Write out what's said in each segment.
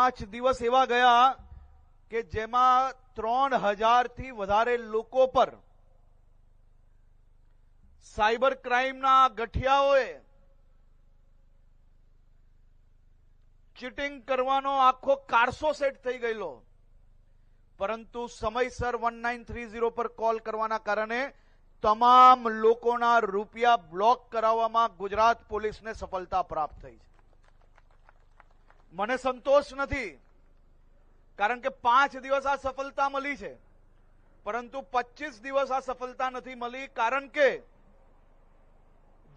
5 દિવસ એવા ગયા કે જેમાં 3000 થી વધારે લોકો પર સાયબર ક્રાઇમના ગઠિયાઓએ ચીટિંગ કરવાનો આખો કારસો સેટ થઈ ગયેલો, પરંતુ સમયસર 1930 પર કોલ કરવાના કારણે તમામ લોકોના રૂપિયા બ્લોક કરાવવામાં ગુજરાત પોલીસને સફળતા પ્રાપ્ત થઈ છે. મને સંતોષ નથી, કારણ કે 5 દિવસ આ સફળતા મળી છે, પરંતુ 25 દિવસ આ સફળતા નથી મળી, કારણ કે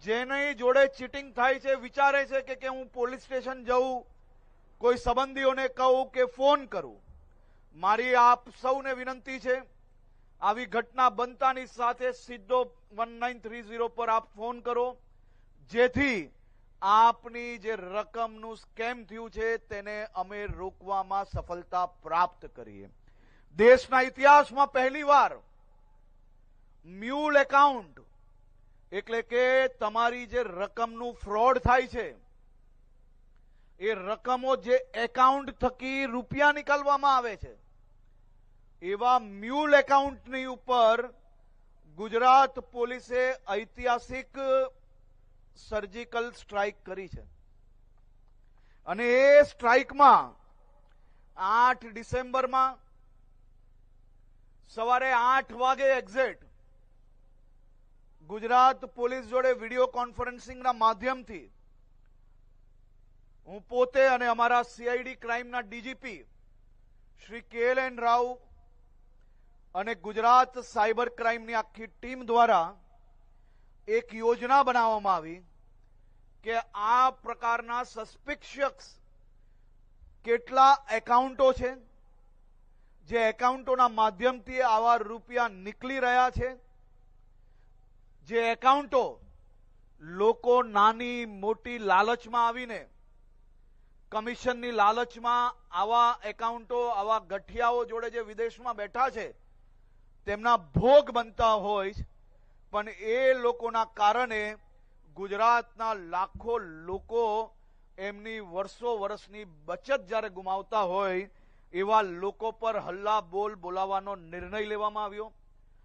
જેની જોડે ચીટિંગ થાય છે વિચારે છે કે હું પોલીસ સ્ટેશન જઉં, કોઈ સંબંધીઓને કહું કે ફોન કરું. મારી આપ સૌને વિનંતી છે, આવી ઘટના બનતાની સાથે સીધો 1930 પર આપ ફોન કરો, જેથી આપની જે રકમનું સ્કેમ થયું છે તેને અમે રોકવામાં સફળતા પ્રાપ્ત કરીએ. દેશના ઇતિહાસમાં પહેલીવાર મ્યુલ એકાઉન્ટ એટલે કે તમારી જે રકમનું ફ્રોડ થાય છે એ રકમો જે એકાઉન્ટ થકી રૂપિયા નીકળવામાં આવે છે એવા મ્યુલ એકાઉન્ટની ઉપર ગુજરાત પોલીસે ઐતિહાસિક સર્જિકલ સ્ટ્રાઇક કરી છે. અને એ સ્ટ્રાઇકમાં 8 ડિસેમ્બરમાં સવારે 8 વાગે એક્ઝેક્ટ ગુજરાત પોલીસ જોડે વિડીયો કોન્ફરન્સિંગના માધ્યમથી હું પોતે અને અમારા સીઆઈડી ક્રાઇમના ડીજીપી શ્રી KLN રાવ અને ગુજરાત સાયબર ક્રાઇમની આખી ટીમ દ્વારા એક યોજના બનાવવામાં આવી કે આ પ્રકારના સસ્પિશિયસ કેટલા એકાઉન્ટો છે, જે એકાઉન્ટોના માધ્યમથી આવા રૂપિયા નીકળી રહ્યા છે, જે એકાઉન્ટો લોકો નાની મોટી લાલચમાં આવીને કમિશનની લાલચમાં આવા એકાઉન્ટો આવા ગઠિયાઓ જોડે જે વિદેશમાં બેઠા છે તેમના ભોગ બનતા હોય, પણ એ લોકોના કારણે ગુજરાતના લાખો લોકો એમની વર્ષો વર્ષની બચત જ્યારે ગુમાવતા હોય એવા લોકો પર હલ્લા બોલ બોલાવવાનો નિર્ણય લેવામાં આવ્યો.